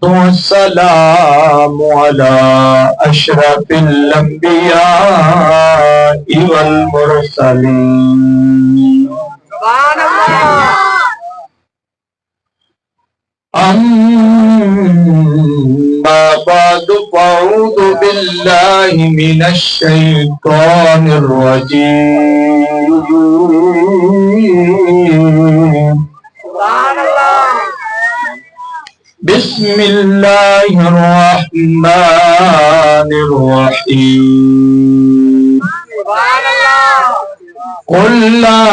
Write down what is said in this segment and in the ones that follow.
والسلام على أشرف الأنبياء والمرسلين أما بعد فأعوذ بالله من الشيطان الرجيم بسم الله الرحمن الرحيم قل لا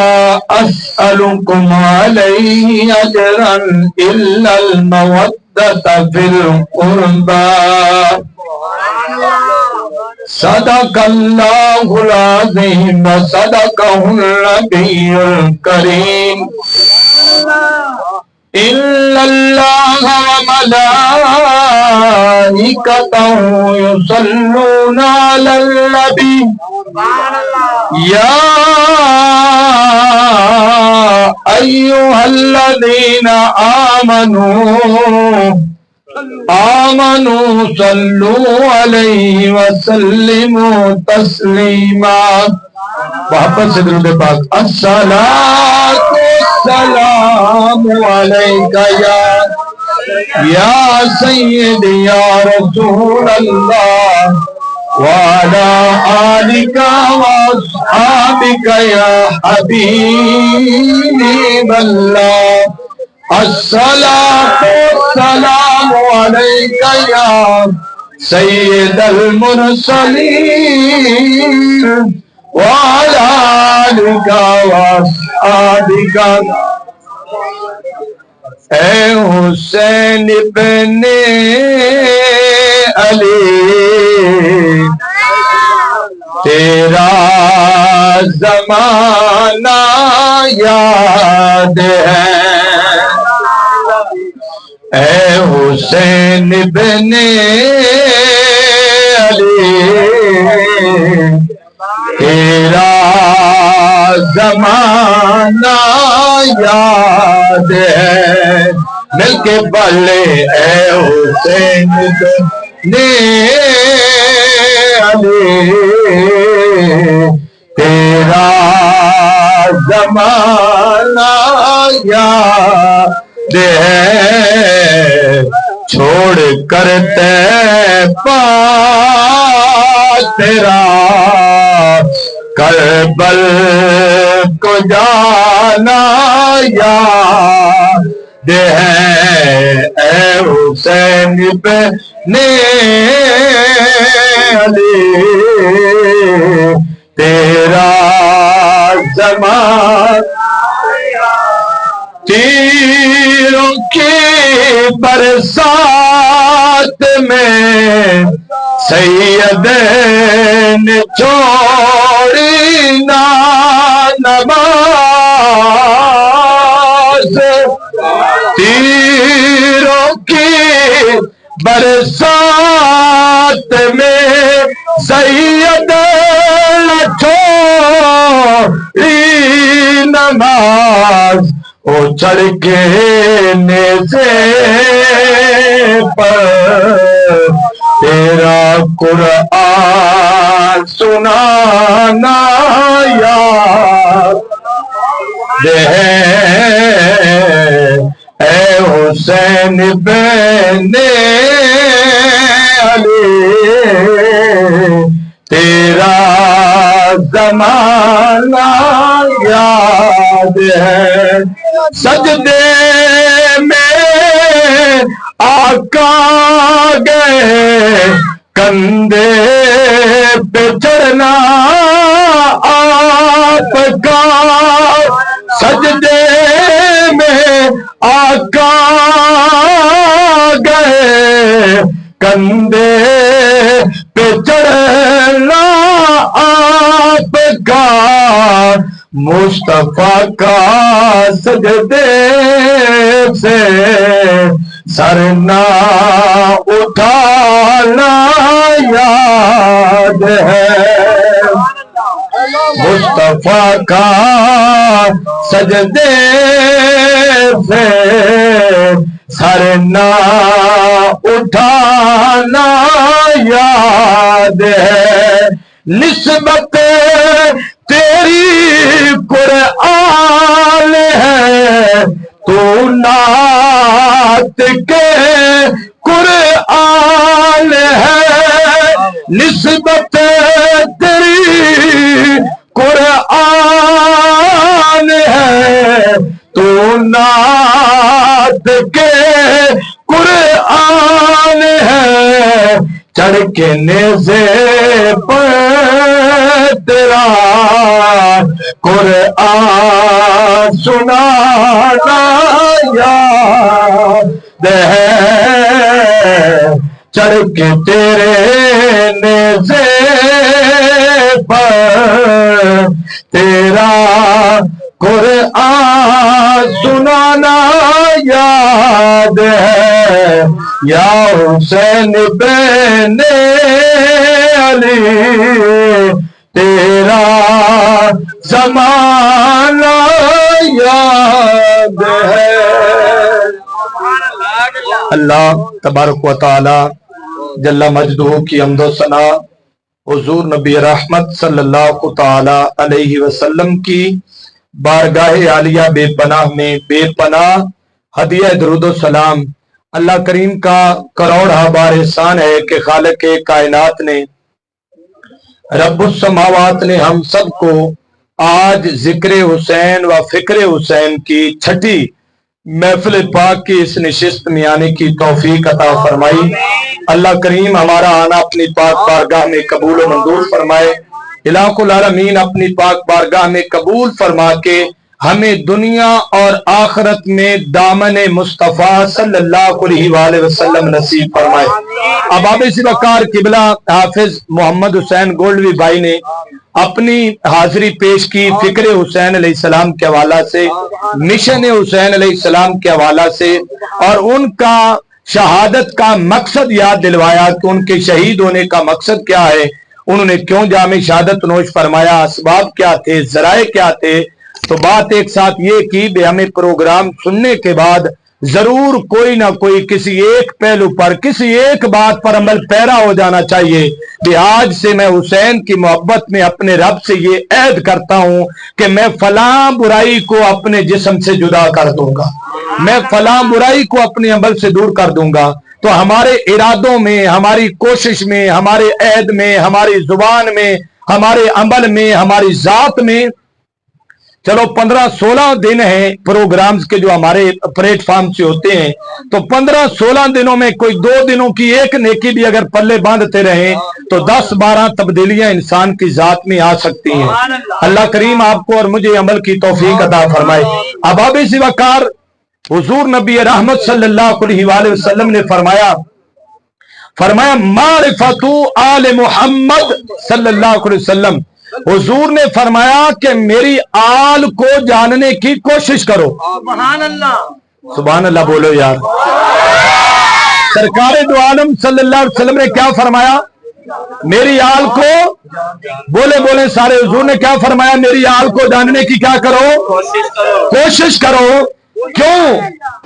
أسألكم عليه أجرا إلا المودة في القربى صدق الله العظيم وصدقه النبي الكريم إن الله وملائكته يصلون على النبي يا أيها الذين آمنوا صلوا عليه وسلموا تسليما. واپس سے درود پاک. الصلاۃ والسلام علیکہ یا سیدی یا رسول اللہ وعلی آلک واصحابک یا حبیب اللہ. الصلاۃ والسلام علیکہ یا سید المرسلین وعلى آلك وأصحابك. اے حسین ابن علی تیرا زمانہ یاد ہے. اے حسین ابن علی تیرا زمانہ یاد ہے. مل کے بلے اے حسین ابن علی تیرا زمانہ یاد ہے. چھوڑ کر طیبہ تیرا کربل کو جانا یاد ہے. اے حسین ابن علی تیرا زمانہ تیروں کی برسات میں سید نے چھوڑی نا نماز. تیروں کی برسات میں سید نے چھوڑی نماز. او چڑھ کے نیزے پر تیرا قرآن سنانا یاد ہے. اے حسین ابن علی تیرا زمانہ یاد ہے. سجدے میں آقا گئے کندھے پہ چڑھنا آپ کا. سجدے میں آقا گئے کندھے پہ چڑھنا آپ کا. مصطفیٰ کا سجدے سے سر نہ اٹھانا یاد ہے. مصطفیٰ کا سجدے سے سر نہ اٹھانا یاد ہے، نسبت تیری قرآن ہے، تو نعت کے قرآن ہے، نسبت تیری قرآن ہے، تو نعت کے قرآن ہے، چڑھ کے نیزے پر تیرا قرآن سنانا یاد ہے، چڑھ کے تیرے نیزے پر تیرا قرآن سنانا یاد ہے، یا حسین بن علی تیرا زمانہ یاد ہے۔ اللہ تبارک و تعالی جل مجدہ کی حمد و ثنا حضور نبی رحمت صلی اللہ تعالی علیہ وسلم کی بارگاہ عالیہ بے پناہ میں بے پناہ ہدیہ درود و سلام اللہ کریم کا کروڑہ بار احسان ہے کہ خالق کائنات نے رب السماوات نے ہم سب کو آج ذکر حسین و فکر حسین کی چھٹی محفل پاک کی اس نشست میں آنے کی توفیق عطا فرمائی۔ اللہ کریم ہمارا آنا اپنی پاک بارگاہ میں قبول و منظور فرمائے، الہ العالمین اپنی پاک بارگاہ میں قبول فرما کے ہمیں دنیا اور آخرت میں دامن مصطفیٰ صلی اللہ علیہ وآلہ وسلم نصیب فرمائے۔ اب آبِ وقار قبلہ حافظ محمد حسین گولڈوی بھائی نے اپنی حاضری پیش کی فکر حسین علیہ السلام کے حوالہ سے، مشن حسین علیہ السلام کے حوالہ سے، اور ان کا شہادت کا مقصد یاد دلوایا کہ ان کے شہید ہونے کا مقصد کیا ہے، انہوں نے کیوں جام شہادت نوش فرمایا، اسباب کیا تھے، ذرائع کیا تھے۔ تو بات ایک ساتھ یہ کی کہ ہمیں پروگرام سننے کے بعد ضرور کوئی نہ کوئی کسی ایک پہلو پر کسی ایک بات پر عمل پیرا ہو جانا چاہیے کہ آج سے میں حسین کی محبت میں اپنے رب سے یہ عہد کرتا ہوں کہ میں فلاں برائی کو اپنے جسم سے جدا کر دوں گا، میں فلاں برائی کو اپنے عمل سے دور کر دوں گا۔ تو ہمارے ارادوں میں، ہماری کوشش میں، ہمارے عہد میں، ہماری زبان میں، ہمارے عمل میں، ہماری ذات میں، چلو 15-16 دن ہیں پروگرامز کے جو ہمارے پلیٹ فارم سے ہوتے ہیں، تو 15-16 دنوں میں کوئی 2 دنوں کی ایک نیکی بھی اگر پلے باندھتے رہیں تو 10-12 تبدیلیاں انسان کی ذات میں آ سکتی ہیں۔ اللہ کریم آپ کو اور مجھے عمل کی توفیق عطا فرمائے۔ اب آبِ وقار حضور نبی رحمت صلی اللہ علیہ وآلہ وسلم نے فرمایا معرفت آل محمد صلی اللہ علیہ وسلم، حضور نے فرمایا کہ میری آل کو جاننے کی کوشش کرو۔ سبحان اللہ، سبحان اللہ بولو یار۔ سرکار دو عالم صلی اللہ علیہ وسلم نے کیا فرمایا؟ میری آل کو بولے سارے، حضور نے کیا فرمایا؟ میری آل کو جاننے کی کیا کرو؟ کوشش کرو۔ کیوں؟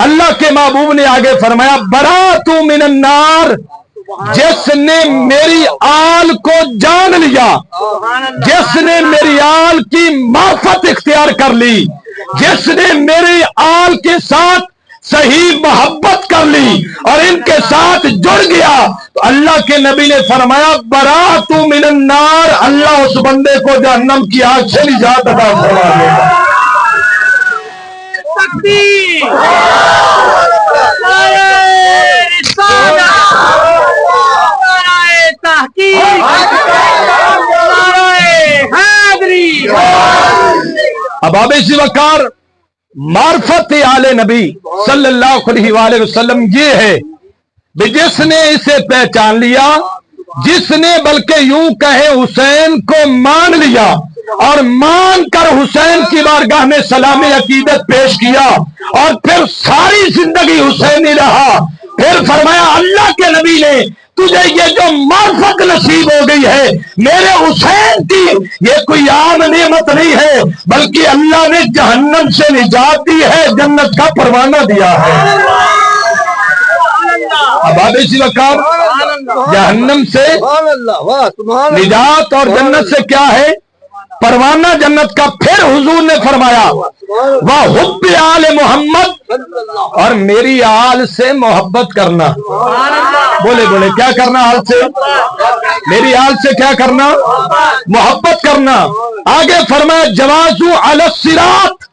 اللہ کے محبوب نے آگے فرمایا برأت من النار، جس نے میری آل کو جان لیا، جس نے میری آل کی معرفت اختیار کر لی، جس نے میری آل کے ساتھ صحیح محبت کر لی اور ان کے ساتھ جڑ گیا، تو اللہ کے نبی نے فرمایا برأت من النار، اللہ اس بندے کو جہنم کی آگ سے نجات عطا فرما دے گا۔ اب آبِ وقار معرفت آل نبی صلی اللہ علیہ وآلہ وسلم یہ ہے کہ جس نے اسے پہچان لیا، جس نے بلکہ یوں کہے حسین کو مان لیا اور مان کر حسین کی بارگاہ میں سلام عقیدت پیش کیا اور پھر ساری زندگی حسینی رہا، پھر فرمایا اللہ کے نبی نے تجھے یہ جو معرفت نصیب ہو گئی ہے میرے حسین کی، یہ کوئی عام نعمت نہیں ہے بلکہ اللہ نے جہنم سے نجات دی ہے، جنت کا پروانہ دیا ہے۔ अब इसी वकार जहन्नम से निजात और जन्नत से क्या है परवाना जन्नत का। फिर हुजूर ने फरमाया वह हुब्बे आले मोहम्मद, और मेरी आल से मोहब्बत करना। बोले बोले क्या करना? आल से, मेरी आल से क्या करना? मोहब्बत करना। आगे फरमाया जवाजू अला सिरात,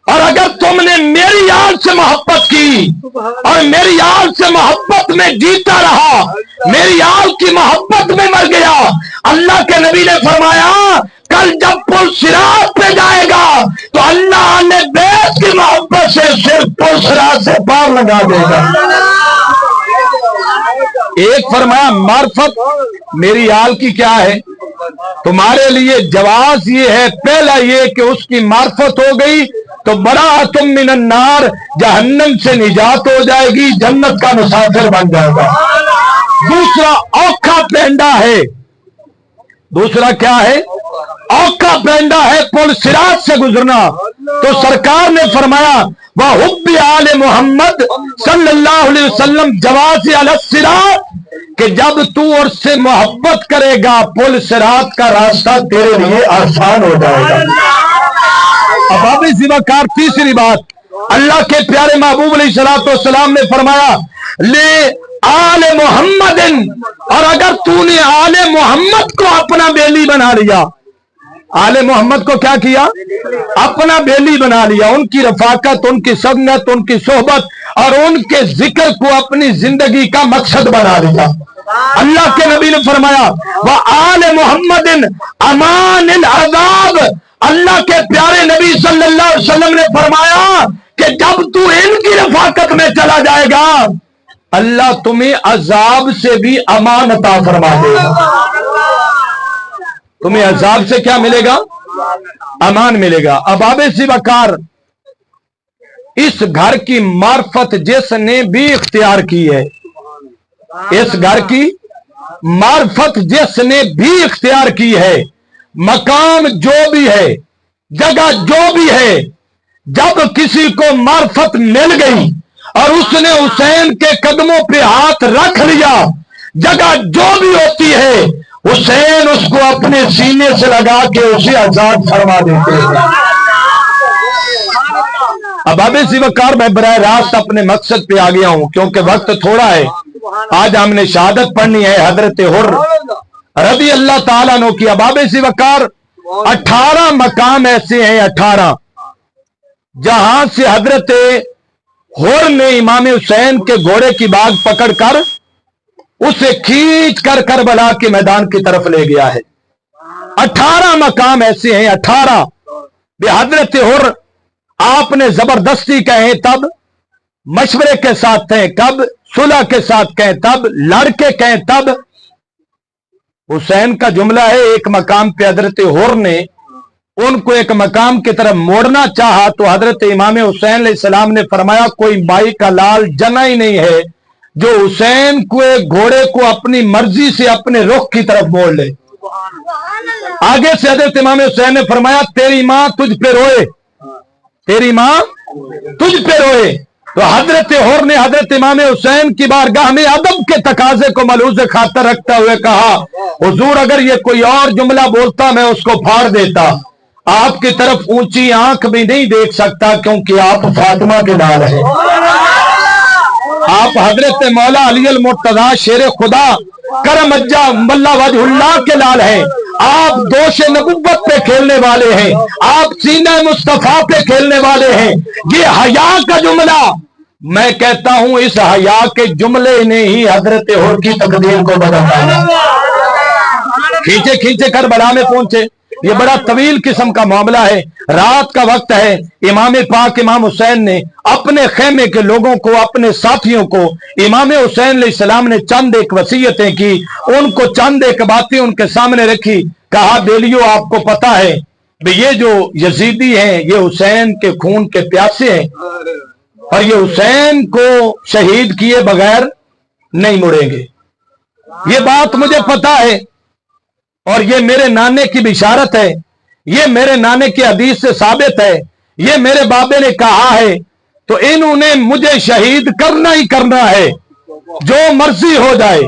और अगर तुमने मेरी आल से मोहब्बत की और मेरी आल से मोहब्बत में जीता रहा, मेरी आल की मोहब्बत में मर गया, अल्लाह के नबी ने फरमाया कल जब पुल सिरात पे जाएगा तो अल्लाह ने बेत की मोहब्बत से सिर्फ पुल सिरात से पार लगा देगा। एक फरमाया मार्फत, मेरी आल की क्या है तुम्हारे लिए जवाज ये है, पहला ये कि उसकी मार्फत हो गई तो बड़ा तुम मिनन नार, जहन्नम से निजात हो जाएगी, जन्नत का मुसाफिर बन जाएगा। दूसरा औखा पेंडा है, दूसरा क्या है? औखा पेंडा है पुल सिरात से गुजरना। तो सरकार ने फरमाया वह हुब्बे आले मोहम्मद सल्लल्लाहु अलैहि वसल्लम जवाज़ अला सिरात, कि जब तू और से मोहब्बत करेगा पुल सिरात का रास्ता तेरे लिए आसान हो जाएगा। अब अब इसी वकार तीसरी बात, अल्लाह के प्यारे महबूब अलैहिस्सलाम ने फरमाया ले आले मोहम्मदिन, और अगर तूने आले मोहम्मद को अपना बेली बना लिया, आले मोहम्मद को क्या किया? अपना बेली बना लिया, उनकी रफाकत, उनकी संगत, उनकी सोहबत और उनके जिक्र को अपनी जिंदगी का मकसद बना लिया। अल्लाह के नबी ने फरमाया वह आले मोहम्मदिन अमान अज़ाब, अल्लाह के प्यारे नबी सल्लल्लाहु अलैहि वसल्लम ने फरमाया कि जब तू इनकी रफाकत में चला जाएगा अल्लाह तुम्हें अजाब से भी अमान अता फरमा देगा। तुम्हें अजाब से क्या मिलेगा? अमान मिलेगा। अब आबे सी वकार इस घर की मार्फत जिसने भी इख्तियार की है, इस घर की मार्फत जिसने भी इख्तियार की है, मकाम जो भी है, जगह जो भी है, जब किसी को मार्फत मिल गई और उसने हुसैन के कदमों पे हाथ रख लिया, जगह जो भी होती है हुसैन उसको अपने सीने से लगा के उसे आजाद फरमा देते हैं। अब अब इसी वकार मैं बराह रास्त अपने मकसद पे आ गया हूं क्योंकि वक्त थोड़ा है। आज हमने शहादत पढ़नी है हजरत हुर रज़ी अल्लाह ताला अन्हु की। अब अब इसी वकार 18 मकाम ऐसे हैं, 18 जहां से हजरत हुर ने इमाम हुसैन के घोड़े की बाग पकड़कर उसे खींच कर करबला के मैदान की तरफ ले गया है। 18 मकाम ऐसे हैं, 18 हजरत हुर आपने जबरदस्ती कहे तब, मशवरे के साथ कहें कब, सुलह के साथ कहें तब, लड़के कहें तब। हुसैन का जुमला है एक मकाम पे हजरत हुर ने उनको एक मकाम की तरफ मोड़ना चाहा तो हजरत इमाम हुसैन अलैहिस्सलाम ने फरमाया कोई माई का लाल जना ही नहीं है जो हुसैन को घोड़े को अपनी मर्जी से अपने रुख की तरफ मोड़ ले। आगे से हजरत इमाम हुसैन ने फरमाया तेरी मां तुझ पे रोए, तेरी मां तुझ पे रोए। तो हजरत हुर ने हजरत इमाम हुसैन की बारगाह में अदब के तकाजे को मलूज़ खातर रखते हुए कहा हुजूर अगर ये कोई और जुमला बोलता मैं उसको फाड़ देता, आपकी तरफ ऊंची आंख भी नहीं देख सकता क्योंकि आप फातिमा के लाल हैं। आप हजरत मौला अली अल मुर्तजा शेर खुदा करम अज्जा मल्ला वजहुल्लाह के लाल हैं। आप दोषे नबुव्वत पे खेलने वाले हैं, आप सीना मुस्तफा पे खेलने वाले हैं। ये हया का जुमला मैं कहता हूं इस हया के जुमले ने ही हजरत हुर की तकदीर को बदला। खींचे खींचे करबला में पहुंचे। ये बड़ा तवील किस्म का मामला है, रात का वक्त है। इमाम पाक इमाम हुसैन ने अपने खेमे के लोगों को, अपने साथियों को इमाम हुसैन अलैहिस्सलाम ने चंद एक वसीयतें की, उनको चंद एक बातें उनके सामने रखी। कहा बेलियो आपको पता है ये जो यजीदी हैं ये हुसैन के खून के प्यासे हैं और ये हुसैन को शहीद किए बगैर नहीं मुड़ेंगे। ये बात मुझे पता है और ये मेरे नाने की बिशारत है, ये मेरे नाने की हदीस से साबित है, ये मेरे बाबे ने कहा है, तो इन्होंने मुझे शहीद करना ही करना है। जो मर्जी हो जाए,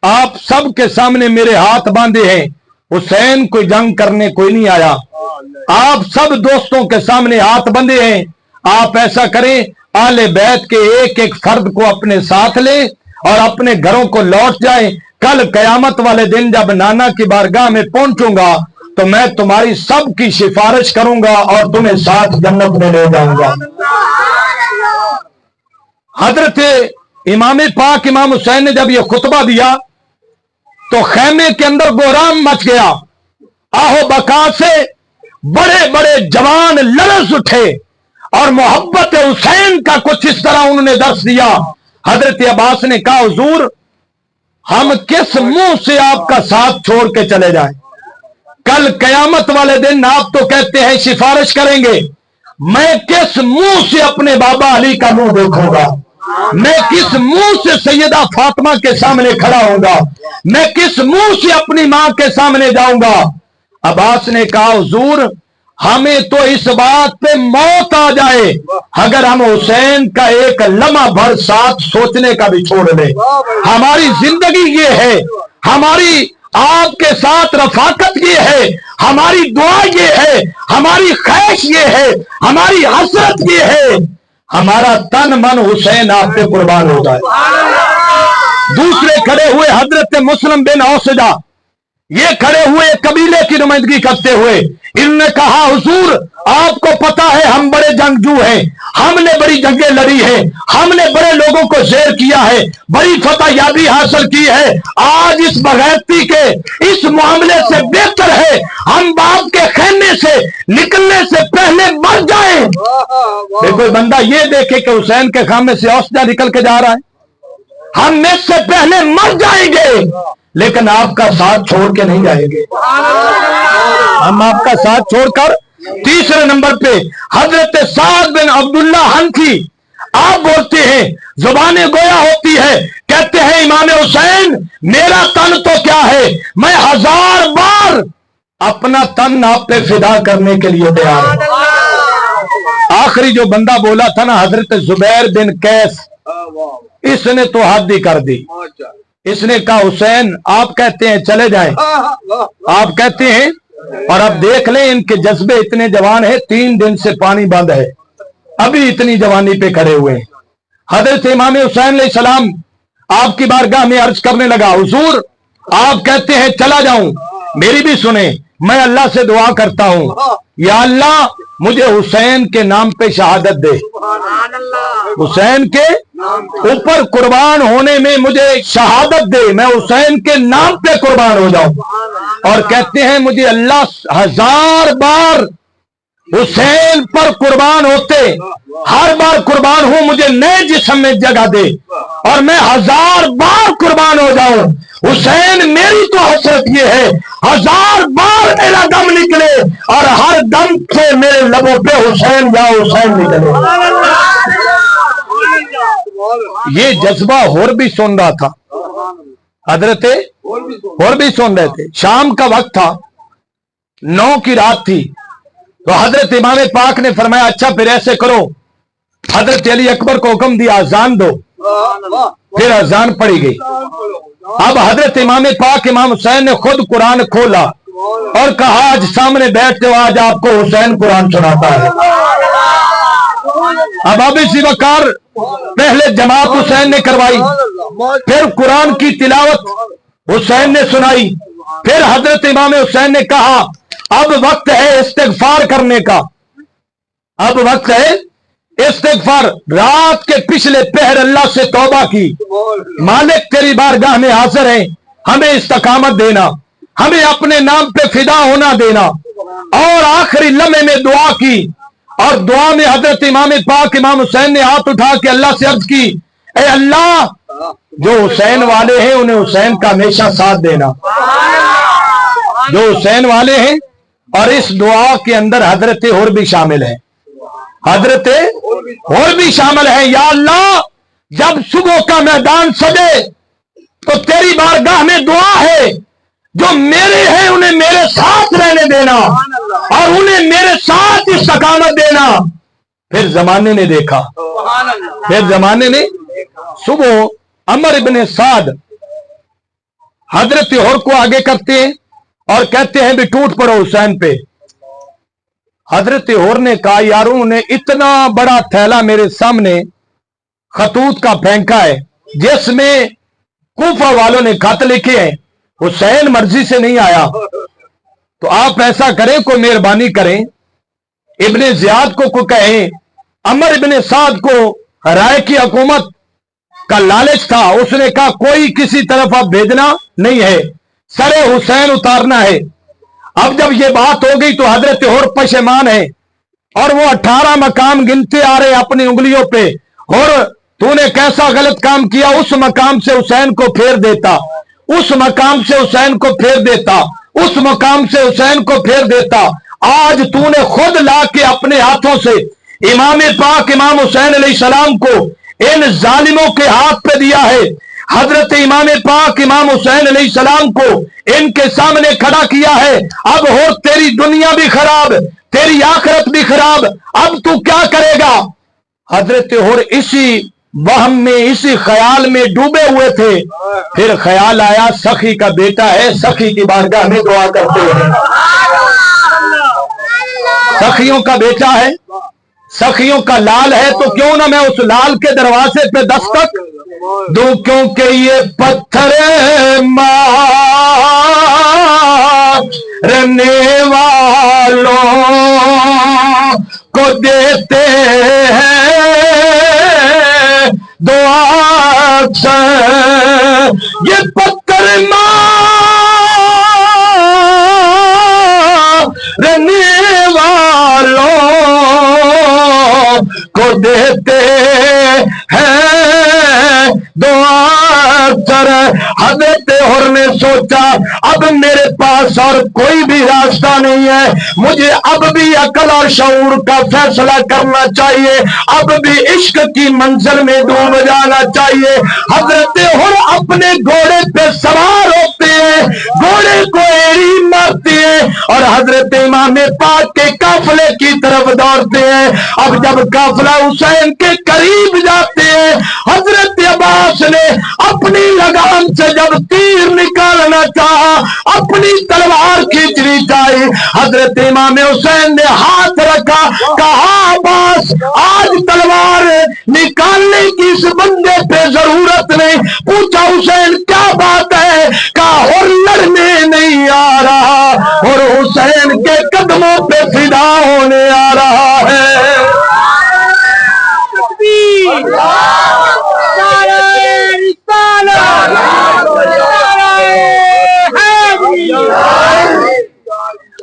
आप सब के सामने मेरे हाथ बांधे हैं। हुसैन कोई जंग करने कोई नहीं आया। आप सब दोस्तों के सामने हाथ बंधे हैं। आप ऐसा करें, आले बैत के एक एक फर्द को अपने साथ ले और अपने घरों को लौट जाए। कल कयामत वाले दिन जब नाना की बारगाह में पहुंचूंगा तो मैं तुम्हारी सब की सिफारिश करूंगा और तुम्हें साथ जन्नत में ले जाऊंगा। हजरत इमाम पाक इमाम हुसैन ने जब यह खुतबा दिया तो खेमे के अंदर गोराम मच गया। आहो बका से बड़े बड़े जवान लरस उठे और मोहब्बत हुसैन का कुछ इस तरह उन्होंने दर्श दिया। हजरत अब्बास ने कहा, हुजूर हम किस मुंह से आपका साथ छोड़ के चले जाएं? कल कयामत वाले दिन आप तो कहते हैं सिफारिश करेंगे, मैं किस मुंह से अपने बाबा अली का मुंह देखूंगा? मैं किस मुंह से सैयदा फातिमा के सामने खड़ा होऊंगा? मैं किस मुंह से अपनी मां के सामने जाऊंगा? अब्बास ने कहा, हुजूर हमें तो इस बात पे मौत आ जाए अगर हम हुसैन का एक लम्हा भर साथ सोचने का भी छोड़ दें। हमारी जिंदगी ये है, हमारी आपके साथ रफाकत ये है, हमारी दुआ ये है, हमारी ख्वाहिश ये है, हमारी हसरत ये है, हमारा तन मन हुसैन आप पे कुर्बान होता है। दूसरे खड़े हुए हजरत मुस्लिम बिन औसजा, ये खड़े हुए कबीले की नुमाइंदगी करते हुए इन्होंने कहा, हुजूर आपको पता है हम बड़े जंगजू हैं, हमने बड़ी जंगें लड़ी हैं, हमने बड़े लोगों को शेर किया है, बड़ी फतह याबी हासिल की है। आज इस बगैरती के इस मामले से बेहतर है हम बाप के खेमे से निकलने से पहले मर जाएं। कोई बंदा ये देखे कि हुसैन के खामे से औसदा निकल के जा रहा है, हम इससे पहले मर जाएंगे लेकिन आपका साथ छोड़ के नहीं जाएंगे। हम आपका साथ छोड़कर। तीसरे नंबर पे हजरत साद बिन अब्दुल्ला हनफी, आप बोलते हैं, जुबाने गोया होती है, कहते हैं इमाम हुसैन मेरा तन तो क्या है, मैं 1000 बार अपना तन आप पे फिदा करने के लिए तैयार हूं। आखिरी जो बंदा बोला था ना, हजरत जुबैर बिन कैस, इसने तो हद ही कर दी। इसने कहा, हुसैन आप कहते हैं चले जाएं, आप कहते हैं, और अब देख लें इनके जज्बे इतने जवान हैं, 3 दिन से पानी बंद है, अभी इतनी जवानी पे खड़े हुए हैं। हजरत इमाम हुसैन अलैहिस्सलाम आपकी बारगाह में अर्ज करने लगा, हुजूर आप कहते हैं चला जाऊं, मेरी भी सुने, मैं अल्लाह से दुआ करता हूं, या अल्लाह मुझे हुसैन के नाम पे शहादत दे, हुसैन के ऊपर कुर्बान होने में मुझे शहादत दे, मैं हुसैन के नाम पे कुर्बान हो जाऊं। और कहते हैं मुझे अल्लाह 1000 बार हुसैन पर कुर्बान होते, हर बार कुर्बान हूं मुझे नए जिस्म में जगह दे और मैं 1000 बार कुर्बान हो जाऊं। हुसैन मेरी तो हसरत ये है, 1000 बार मेरा दम निकले और हर दम से मेरे लबों पे हुसैन या हुसैन निकले। ये जज्बा और भी सुन रहा था, हजरत और भी सुन रहे थे। शाम का वक्त था, 9 की रात थी, तो हजरत इमाम पाक ने फरमाया, अच्छा फिर ऐसे करो, हजरत अली अकबर को हुक्म दिया अजान दो। फिर अजान पड़ी गई। अब हजरत इमाम पाक इमाम हुसैन ने खुद कुरान खोला और कहा, आज सामने बैठते हो, आज आपको हुसैन कुरान सुनाता है। अब इसी वकार पहले जमात हुसैन ने करवाई, फिर कुरान की तिलावत हुसैन ने सुनाई, फिर हजरत इमाम हुसैन ने कहा, अब वक्त है इस्तिगफार करने का, अब वक्त है इस्तिगफार। रात के पिछले पहर अल्लाह से तौबा की, मालिक तेरी बारगाह में हाजिर है, हमें इस्तकामत देना, हमें अपने नाम पे फिदा होना देना। और आखिरी लम्हे में दुआ की, और दुआ में हजरत इमाम पाक इमाम हुसैन ने हाथ उठा के अल्लाह से अर्ज की, ए अल्लाह जो हुसैन वाले हैं उन्हें हुसैन का हमेशा साथ देना, जो हुसैन वाले हैं। और इस दुआ के अंदर हजरत और भी शामिल है, हजरत और भी शामिल है। या अल्लाह जब सुबह का मैदान सजे तो तेरी बारगाह में दुआ है, जो मेरे हैं उन्हें मेरे साथ रहने देना और उन्हें मेरे साथ इस्तकामत देना। फिर जमाने ने देखा, फिर जमाने ने सुबह अमर इब्ने साद हजरत हुर को आगे करते हैं और कहते हैं भी टूट पड़ो हुसैन पे। हजरत हुर ने कहा यारों ने इतना बड़ा थैला मेरे सामने खतूत का फेंका है जिसमें कूफा वालों ने खत लिखे हैं, हुसैन मर्जी से नहीं आया, तो आप ऐसा करें, कोई मेहरबानी करें, इब्ने जियाद को कहें। अमर इब्ने साद को राय की हुकूमत का लालच था, उसने कहा कोई किसी तरफ आप भेजना नहीं है, सरे हुसैन उतारना है। अब जब ये बात हो गई तो हजरत हुर पशेमान है और वो 18 मकाम गिनते आ रहे अपनी उंगलियों पे। और तूने कैसा गलत काम किया, उस मकाम से हुसैन को फेर देता, उस मकाम से हुसैन को फेर देता, उस मकाम से हुसैन को फेर देता। आज तूने खुद ला के अपने हाथों से इमाम पाक इमाम हुसैन अलैहिस्सलाम को इन जालिमों के हाथ पे दिया है। हजरत इमाम पाक इमाम हुसैन अलैहिस्सलाम को इनके सामने खड़ा किया है। अब हो तेरी दुनिया भी खराब, तेरी आखिरत भी खराब, अब तू क्या करेगा। हजरत हुर इसी वहम में, इसी ख्याल में डूबे हुए थे। फिर ख्याल आया सखी का बेटा है, सखी की बारगाह में दुआ करते हैं। सखियों का बेटा है, सखियों का लाल है, तो क्यों ना मैं उस लाल के दरवाजे पे दस्तक दूं, क्योंकि ये पत्थर मारने वालों को देते हैं दुआ अक्सर, ये पत्थर मारने वालों को देते हैं दुआ अक्सर। हजरत हुर ने सोचा अब मेरे पास और कोई भी रास्ता नहीं है, मुझे अब भी अकल और शऊर का फैसला करना चाहिए, अब भी इश्क की मंजिल में डूब जाना चाहिए। हजरत हुर अपने घोड़े पे सवार होते हैं, घोड़े को एड़ी मारते हैं और हजरत इमाम पाक के काफिले की तरफ दौड़ते हैं। अब जब काफिला हुसैन के करीब जाते हैं, हजरत अब्बास ने अपनी लगाम से जब तीर निकालना चाहा, अपनी तलवार खींचनी चाहिए, हजरत इमाम हुसैन ने हाथ रखा, कहा अब्बास आज तलवार निकालने की इस बंदे पे जरूरत नहीं। पूछा हुसैन क्या बात है, कहा हुर लड़ने नहीं आ रहा और हुसैन के कदमों पे फिदा होने आ रहा है।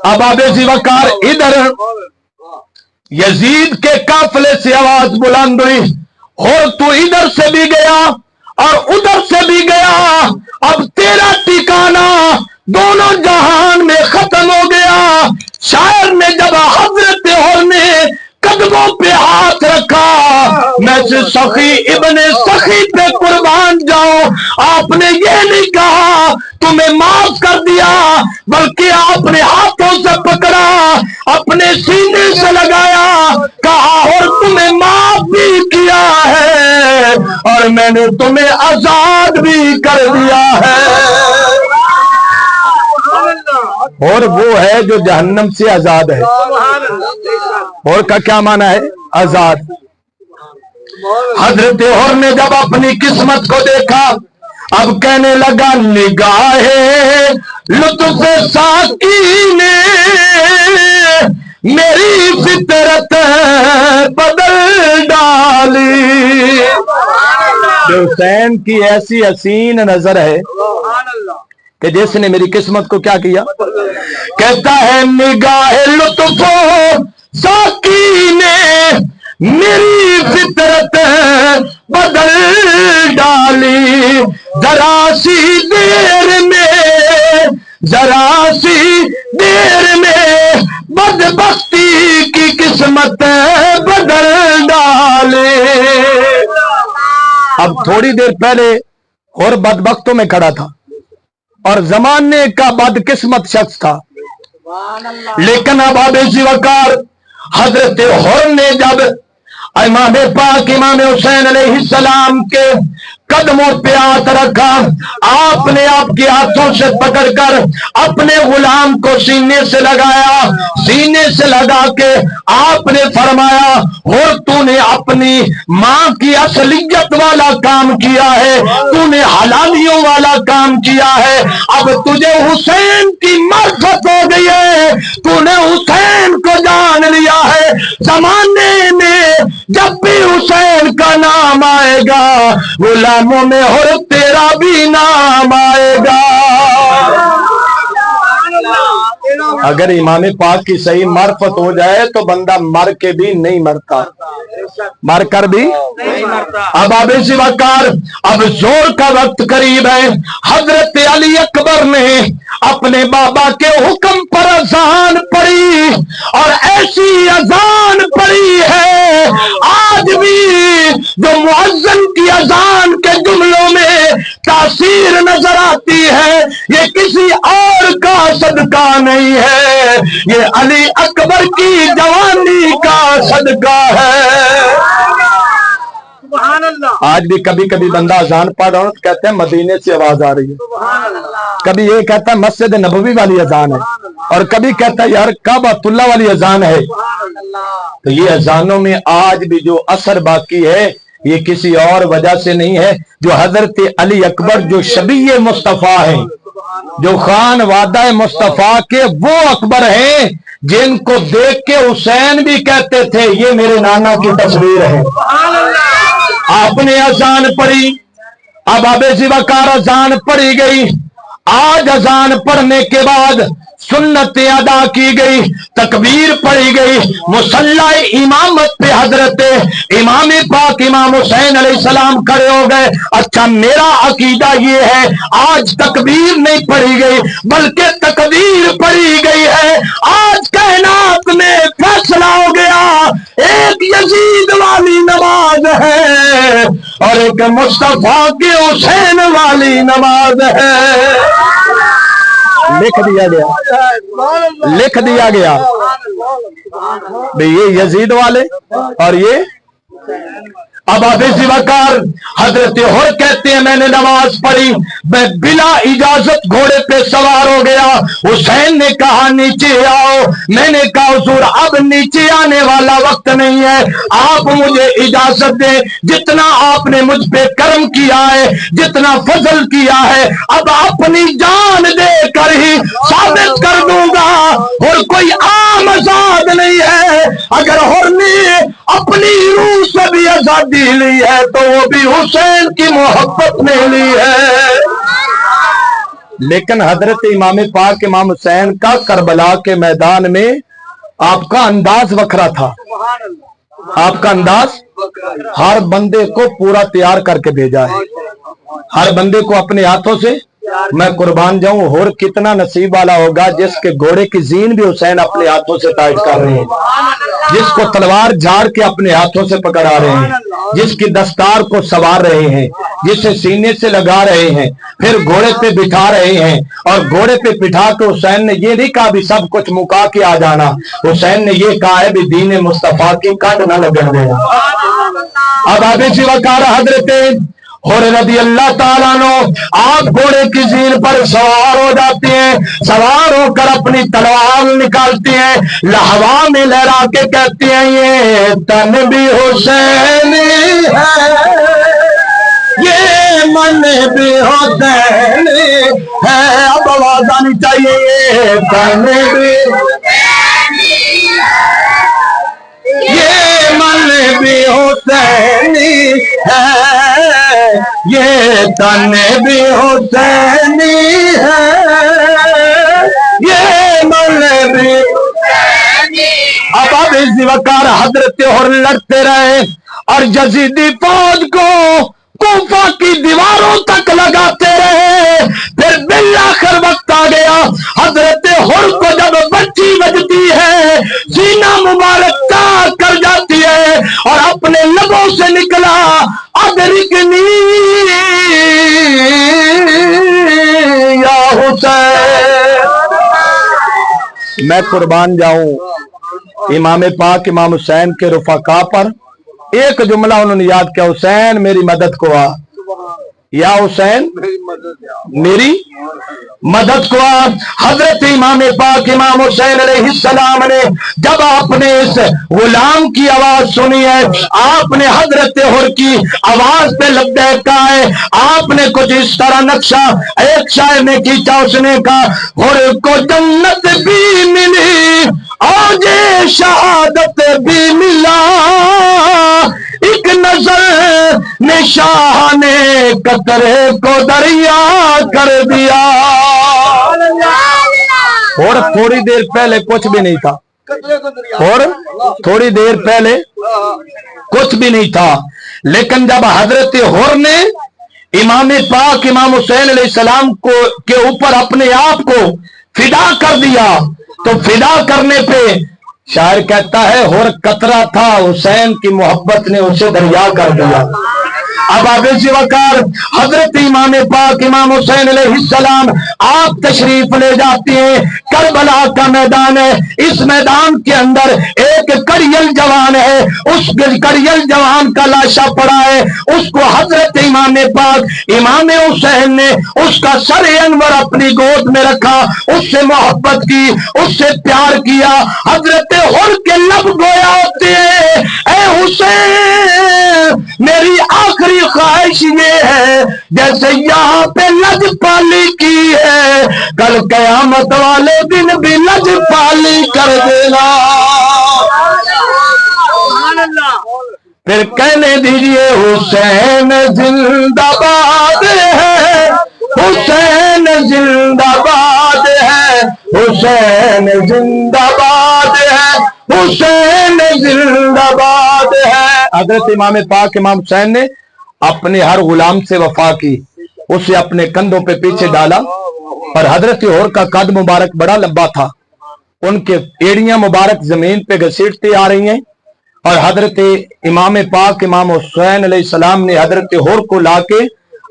अब आबे वकार इधर यजीद के काफिले से आवाज बुलंद हुई, और तू इधर से भी गया और उधर से भी गया, अब तेरा ठिकाना दोनों जहान में खत्म हो गया। शायर ने जब हजरत हुर ने कदमों पे हाथ रखा, मैं से सखी इब्ने सखी पे कुर्बान जाऊं, आपने ये नहीं कहा तुम्हें माफ कर दिया, बल्कि आपने हाथों से पकड़ा, अपने सीने से लगाया, कहा और तुम्हें माफ भी किया है और मैंने तुम्हें आजाद भी कर दिया है। और वो है जो जहन्नम से आजाद है। और का क्या माना है? आजाद। हजरत हुर ने जब अपनी किस्मत को देखा, अब कहने लगा निगाहे लुत्फ साकी ने मेरी फितरत बदल डाली। हुसैन की ऐसी हसीन नजर है कि जिसने मेरी किस्मत को क्या किया। कहता है निगाहे लुत्फ साकी ने मेरी फितरत बदल डाली, जरा सी देर में बदबख्ती की किस्मत बदल डाले। अब थोड़ी देर पहले और बदबख्तों में खड़ा था और जमाने का बदकिस्मत शख्स था, लेकिन अब आबे वकार हजरत हुर ने जब इमाम पाक इमाम हुसैन अलैहिस्सलाम के कदमों पे हाथ रखा, आपने आपके हाथों से पकड़कर अपने गुलाम को सीने से लगाया, सीने से लगा के आपने फरमाया, और तूने अपनी माँ की असलियत वाला काम किया है, तूने हलालियों वाला काम किया है, अब तुझे हुसैन की मार्फत हो गई है, तूने हुसैन को जान लिया है। जमाने में जब भी हुसैन का नाम आएगा, गुलामों में और तेरा भी नाम आएगा। अगर इमाम पाक की सही मार्फत हो जाए तो बंदा मर के भी नहीं मरता, मर कर भी नहीं मरता। अब आबेसी वकार, अब जोर का वक्त करीब है। हजरत अली अकबर ने अपने बाबा के हुक्म पर अजान पढ़ी, और ऐसी अजान पढ़ी है आज भी जो मुअज्जिन की अजान के जुमलों में तासीर नजर आती है, ये किसी और का सदका नहीं है, ये अली अकबर की जवानी का सदका है। आज भी कभी कभी बंदा अजान पढ़ रहा हो तो कहते हैं मदीने से आवाज आ रही है, कभी ये कहता है मस्जिद नबवी वाली अजान है, और कभी कहता है यार काबतुल्लाह वाली अजान है। तो ये अजानों में आज भी जो असर बाकी है ये किसी और वजह से नहीं है, जो हजरत अली अकबर जो शबीए मुस्तफा है, जो खान वादा मुस्तफा के वो अकबर हैं जिनको देख के हुसैन भी कहते थे ये मेरे नाना की तस्वीर है। आपने अजान पढ़ी, अब आबेसी वकार अजान पढ़ी गई। आज अजान पढ़ने के बाद सुन्नतें अदा की गई, तकबीर पढ़ी गई, मुसल्ला इमामत पे हजरत इमाम पाक इमाम हुसैन अलैहिस्सलाम खड़े हो गए। अच्छा, मेरा अकीदा ये है आज तकबीर नहीं पढ़ी गई बल्कि तकबीर पढ़ी गई है। आज कायनात में फैसला हो गया, एक यजीद वाली नमाज है और एक मुस्तफा के हुसैन वाली नमाज है। लिख दिया गया, लिख दिया गया भाई ये यजीद वाले और ये। अब आबेसी वकार हजरत और कहते हैं मैंने नमाज पढ़ी, मैं बिला इजाजत घोड़े पे सवार हो गया। हुसैन ने कहा नीचे आओ, मैंने कहा हुजूर अब नीचे आने वाला वक्त नहीं है, आप मुझे इजाजत दें, जितना आपने मुझ पे कर्म किया है, जितना फजल किया है, अब अपनी जान दे कर ही साबित कर दूंगा, और कोई आम आजाद नहीं है। अगर और ने अपनी रूह से भी आजादी ली है तो वो भी हुसैन की मोहब्बत में ली है। लेकिन हजरत इमाम पाक इमाम हुसैन का करबला के मैदान में आपका अंदाज वखरा था, आपका अंदाज हर बंदे को पूरा तैयार करके भेजा है, हर बंदे को अपने हाथों से। मैं कुर्बान जाऊं, और कितना नसीब वाला होगा जिसके घोड़े की जीन भी हुसैन अपने हाथों से टाइट कर रहे हैं, जिसको तलवार झाड़ के अपने हाथों से पकड़ा रहे हैं, जिसकी दस्तार को सवार रहे हैं, जिसे सीने से लगा रहे हैं, फिर घोड़े पे बिठा रहे हैं। और घोड़े पे बिठा के हुसैन ने ये नहीं कहा भी सब कुछ मुका के आ जाना, हुसैन ने ये कहा है भी दीन मुस्तफा की काट न लगन देना। अब आबेसी वकार हजरत और रज़ी अल्लाह ताला नो आप घोड़े की जीन पर सवार हो जाते हैं, सवार होकर अपनी तलवार निकालते हैं, हवा में लहरा के कहते हैं ये तन भी हुसैन है, ये मन भी हुसैन है। अब आवाज आनी चाहिए, ये तन भी ये मन भी हुसैनी है, ये तन भी हुसैनी है, ये मन भी। अब इस वकार हजरत और लड़ते रहे और यजीदी फौज को कूफा की दीवारों तक लगाते रहे। फिर बिलाखिर वक्त आ गया, हजरत हुर को जब बच्ची बजती है, सीना मुबारक तार कर जाती है और अपने लबों से निकला अदरिकनी या हुसैन। मैं कुर्बान जाऊं इमाम पाक इमाम हुसैन के रुफका पर ایک جملہ انہوں نے یاد کیا, حسین میری مدد کو آ, یا حسین میری مدد کو آ. حضرت امام پاک امام حسین علیہ السلام نے جب آپ نے اس غلام کی آواز سنی ہے, آپ نے حضرت حر کی آواز پہ لبیک کہا ہے. آپ نے کچھ اس طرح نقشہ ایک شاعر نے کھینچا, اس نے کہا حر کو جنت بھی ملی اور یہ شہادت بھی ملا, ایک نظر نے شاہ نے قطرے کو دریا کر دیا. اور تھوڑی دیر پہلے کچھ بھی نہیں تھا, اور تھوڑی دیر پہلے کچھ بھی نہیں تھا, لیکن جب حضرت حر نے امام پاک امام حسین علیہ السلام کو کے اوپر اپنے آپ کو فدا کر دیا, تو فدا کرنے پہ شاعر کہتا ہے حر قطرہ تھا, حسین کی محبت نے اسے دریا کر دیا. اب آگے سے وقار حضرت امام پاک امام حسین علیہ السلام آپ تشریف لے جاتے ہیں. کربلا کا میدان ہے, اس میدان کے اندر ایک کڑیل جوان ہے, اس کڑیل جوان کا لاشا پڑا ہے. اس کو حضرت امام پاک امام حسین نے اس کا سر انور اپنی گود میں رکھا, اس سے محبت کی, اس سے پیار کیا. حضرت حر کے لب گویا ہوتے ہیں, اے حسین میری آخری خواہش یہ ہے جیسے یہاں پہ لج پالی کی ہے, کل قیامت والے دن بھی لج پالی کر دینا. پھر کہنے دیجئے حسین زندہ باد ہے, حسین زندہ باد ہے, حسین زندہ باد ہے, حسین زندہ باد ہے. حضرت امام پاک امام حسین نے اپنے ہر غلام سے وفا کی, اسے اپنے کندھوں پہ پیچھے ڈالا. اور حضرت حر کا قد مبارک بڑا لمبا تھا, ان کے ایڑیاں مبارک زمین پہ گھسیٹتی آ رہی ہیں. اور حضرت امام پاک امام حسین علیہ السلام نے حضرت حر کو لا کے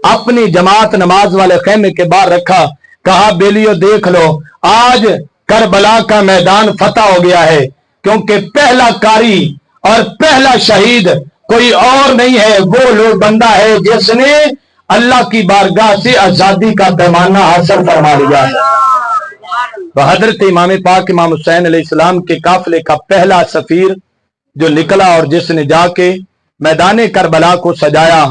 اپنی جماعت نماز والے خیمے کے باہر رکھا. کہا بیلیو دیکھ لو, آج کربلا کا میدان فتح ہو گیا ہے, کیونکہ پہلا قاری اور پہلا شہید کوئی اور نہیں ہے, وہ لوگ بندہ ہے جس نے اللہ کی بارگاہ سے آزادی کا پیمانہ حاصل فرما لیا ہے. حضرت امام پاک امام حسین علیہ السلام کے قافلے کا پہلا سفیر جو نکلا اور جس نے جا کے میدان کربلا کو سجایا,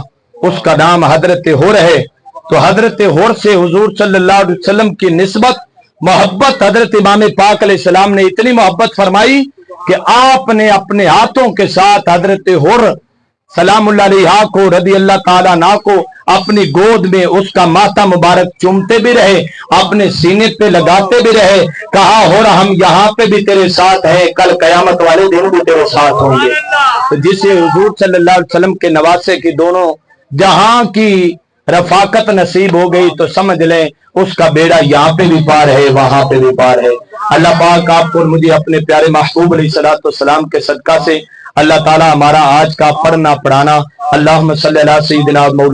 اس کا نام حضرت حر ہے. تو حضرت حر سے حضور صلی اللہ علیہ وسلم کی نسبت محبت حضرت امام پاک علیہ السلام نے اتنی محبت فرمائی کہ آپ نے اپنے ہاتھوں کے ساتھ حضرت حر سلام اللہ علیہ کو رضی اللہ تعالیٰ عنہ کو اپنی گود میں اس کا ماتھا مبارک چومتے بھی رہے, اپنے سینے پہ لگاتے بھی رہے. کہا حر ہم یہاں پہ بھی تیرے ساتھ ہیں, کل قیامت والے دن بھی تیرے ساتھ ہوں گے. تو جسے حضور صلی اللہ علیہ وسلم کے نواسے کی دونوں جہاں کی رفاقت نصیب ہو گئی, تو سمجھ لیں اس کا بیڑا یہاں پہ بھی پار ہے, وہاں پہ بھی پار ہے. اللہ پاک آپ کو مجھے اپنے پیارے محبوب علیہ السلام کے صدقہ سے اللہ تعالیٰ ہمارا آج کا پڑھنا پڑھانا, اللہم صلی اللہ سیدنا مولانا